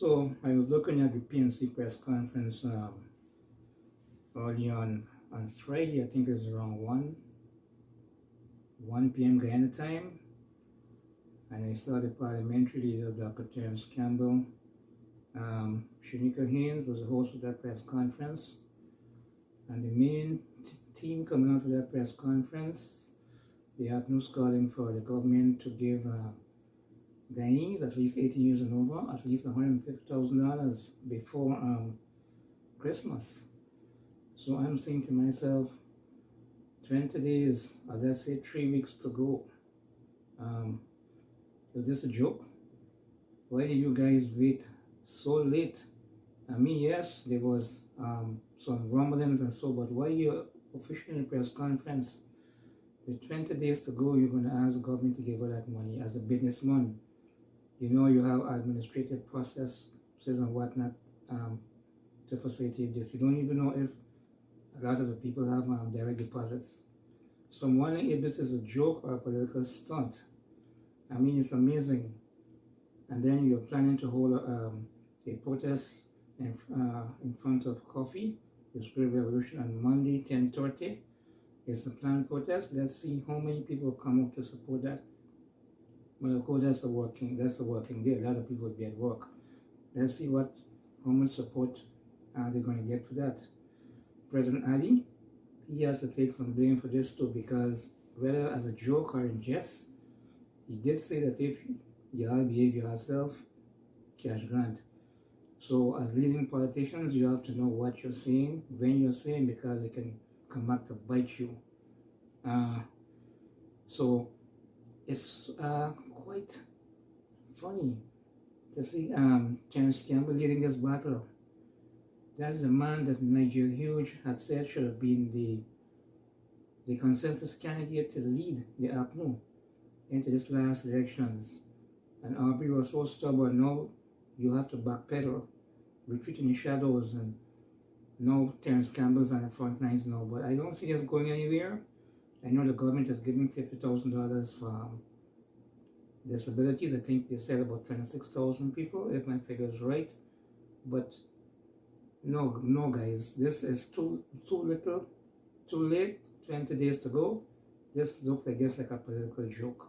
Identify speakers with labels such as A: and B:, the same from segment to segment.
A: So I was looking at the PNC press conference early on Friday. I think it was around 1 p.m. Guyana time, and I saw the parliamentary leader, Dr. Terrence Campbell. SHENIKA HAYNES was the host of that press conference, and the main theme coming out of that press conference, the APNU calling for the government to give Guyanese, at least 18 years and over, at least $150,000 before Christmas. So I'm saying to myself, 20 days, or let's say 3 weeks to go. Is this a joke? Why did you guys wait so late? I mean, yes, there was some rumblings and so, but why you officially in a press conference with 20 days to go, you're going to ask the government to give her that money as a businessman? You know you have administrative processes and whatnot to facilitate this. You don't even know if a lot of the people have direct deposits. So I'm wondering if this is a joke or a political stunt. I mean, it's amazing. And then you're planning to hold a protest in front of Coffee, the Spirit Revolution, on Monday, 10:30. It's a planned protest. Let's see how many people come up to support that. Well, of course, that's a working day. A lot of people will be at work. Let's see how much support they're going to get for that. President Ali, he has to take some blame for this too, because whether as a joke or in jest, he did say that if you all behave yourself, cash grant. So as leading politicians, you have to know what you're saying, when you're saying, because it can come back to bite you. So it's quite funny to see Terrence Campbell leading this battle. That's the man that Nigel Hughes had said should have been the consensus candidate to lead the APNU into this last elections. And Aubrey was so stubborn. No, you have to backpedal, retreat in the shadows, and no, Terrence Campbell's on the front lines now. But I don't see this going anywhere. I know the government is giving $50,000 for disabilities. I think they said about 26,000 people, if my figure is right. But no, guys, this is too little, too late. 20 days to go. This looks like a political joke.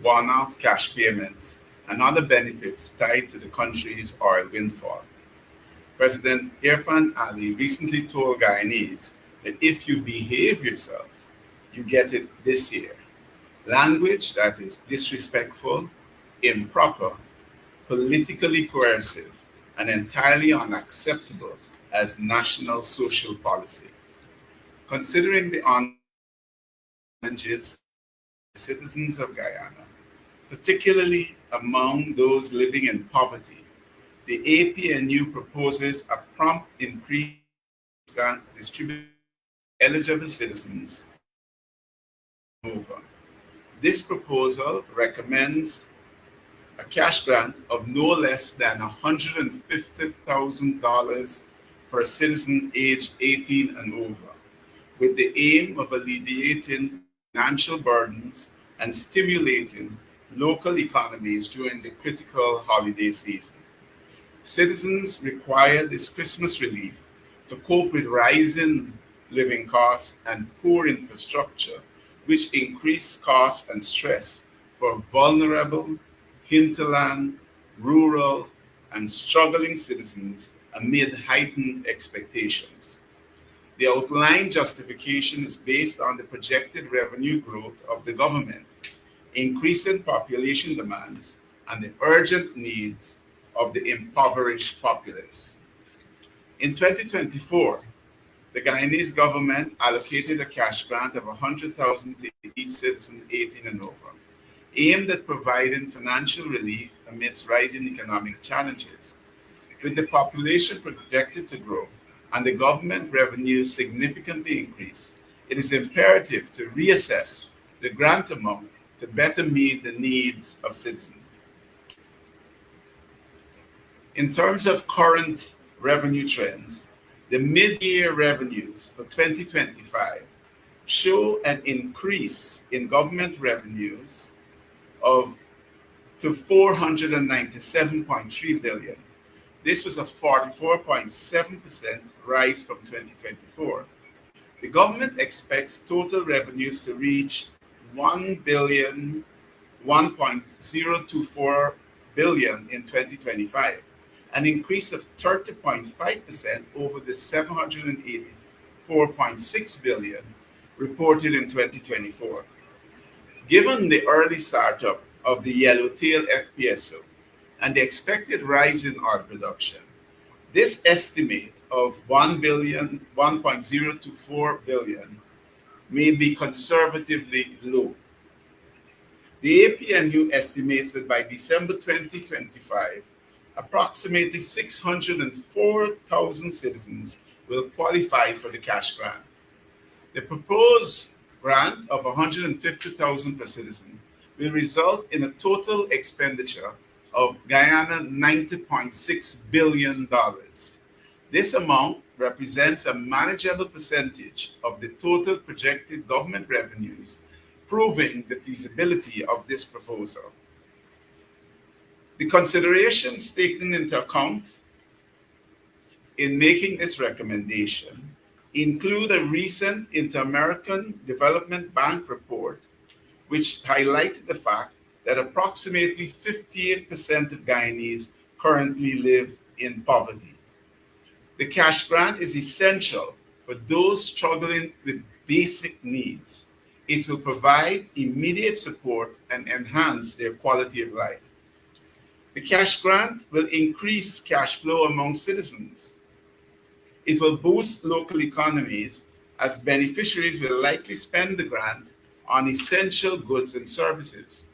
B: One-off cash payments and other benefits tied to the country's oil windfall. President Irfan Ali recently told Guyanese that if you behave yourself, you get it this year. Language that is disrespectful, improper, politically coercive, and entirely unacceptable as national social policy. Considering the challenges of citizens of Guyana, particularly among those living in poverty, the APNU proposes a prompt increase in grant distributed to eligible citizens over. This proposal recommends a cash grant of no less than $150,000 per citizen aged 18 and over, with the aim of alleviating financial burdens and stimulating local economies during the critical holiday season. Citizens require this Christmas relief to cope with rising living costs and poor infrastructure, which increase costs and stress for vulnerable, hinterland, rural, and struggling citizens amid heightened expectations. The outlined justification is based on the projected revenue growth of the government, increasing population demands, and the urgent needs of the impoverished populace. In 2024, the Guyanese government allocated a cash grant of $100,000 to each citizen 18 and over, aimed at providing financial relief amidst rising economic challenges. With the population projected to grow and the government revenues significantly increase, it is imperative to reassess the grant amount to better meet the needs of citizens. In terms of current revenue trends, the mid-year revenues for 2025 show an increase in government revenues of to 497.3 billion. This was a 44.7% rise from 2024. The government expects total revenues to reach 1.024 billion in 2025, an increase of 30.5% over the 784.6 billion reported in 2024. Given the early startup of the Yellowtail FPSO and the expected rise in oil production, this estimate of 1.024 billion may be conservatively low. The APNU estimates that by December 2025, approximately 604,000 citizens will qualify for the cash grant. The proposed grant of 150,000 per citizen will result in a total expenditure of Guyana $90.6 billion. This amount represents a manageable percentage of the total projected government revenues, proving the feasibility of this proposal. The considerations taken into account in making this recommendation include a recent Inter-American Development Bank report, which highlighted the fact that approximately 58% of Guyanese currently live in poverty. The cash grant is essential for those struggling with basic needs. It will provide immediate support and enhance their quality of life. The cash grant will increase cash flow among citizens. It will boost local economies as beneficiaries will likely spend the grant on essential goods and services.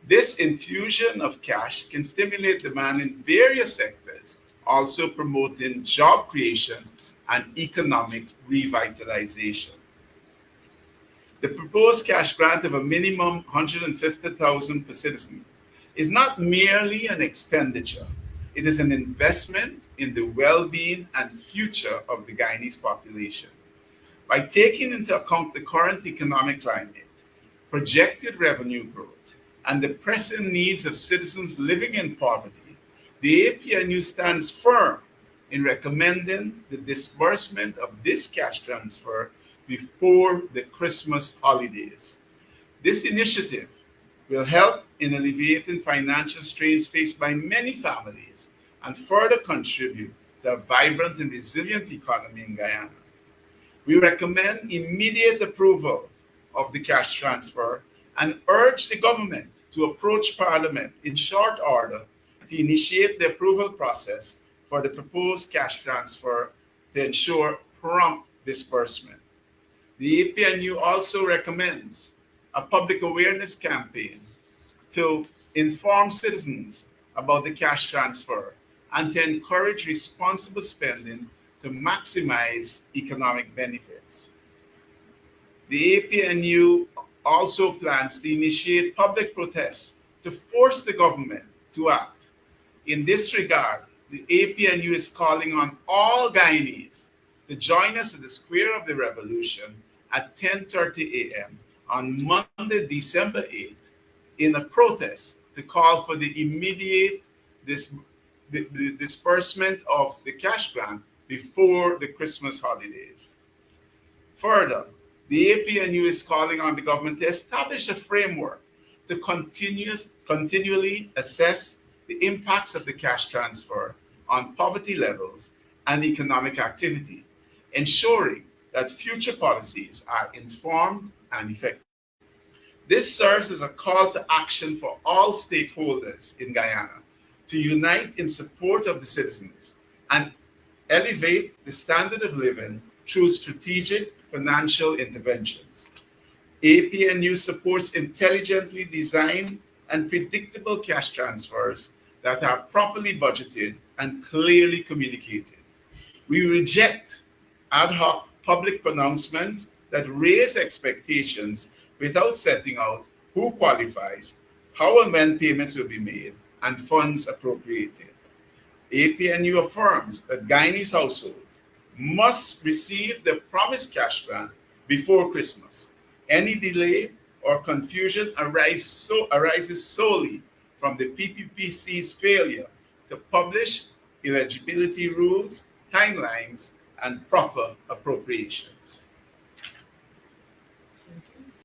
B: This infusion of cash can stimulate demand in various sectors, also promoting job creation and economic revitalization. The proposed cash grant of a minimum 150,000 per citizen is not merely an expenditure. It is an investment in the well-being and future of the Guyanese population. By taking into account the current economic climate, projected revenue growth, and the pressing needs of citizens living in poverty, the APNU stands firm in recommending the disbursement of this cash transfer before the Christmas holidays. This initiative will help in alleviating financial strains faced by many families and further contribute to a vibrant and resilient economy in Guyana. We recommend immediate approval of the cash transfer and urge the government to approach Parliament in short order to initiate the approval process for the proposed cash transfer to ensure prompt disbursement. The APNU also recommends a public awareness campaign to inform citizens about the cash transfer and to encourage responsible spending to maximize economic benefits. The APNU also plans to initiate public protests to force the government to act. In this regard, the APNU is calling on all Guyanese to join us at the Square of the Revolution at 10:30 a.m. on Monday, December 8th, in a protest to call for the immediate disbursement of the cash grant before the Christmas holidays. Further, the APNU is calling on the government to establish a framework to continually assess the impacts of the cash transfer on poverty levels and economic activity, ensuring that future policies are informed and effective. This serves as a call to action for all stakeholders in Guyana to unite in support of the citizens and elevate the standard of living through strategic financial interventions. APNU supports intelligently designed and predictable cash transfers that are properly budgeted and clearly communicated. We reject ad hoc public pronouncements that raise expectations without setting out who qualifies, how and when payments will be made, and funds appropriated. APNU affirms that Guyanese households must receive the promised cash grant before Christmas. Any delay or confusion arises solely from the PPPC's failure to publish eligibility rules, timelines, and proper appropriations.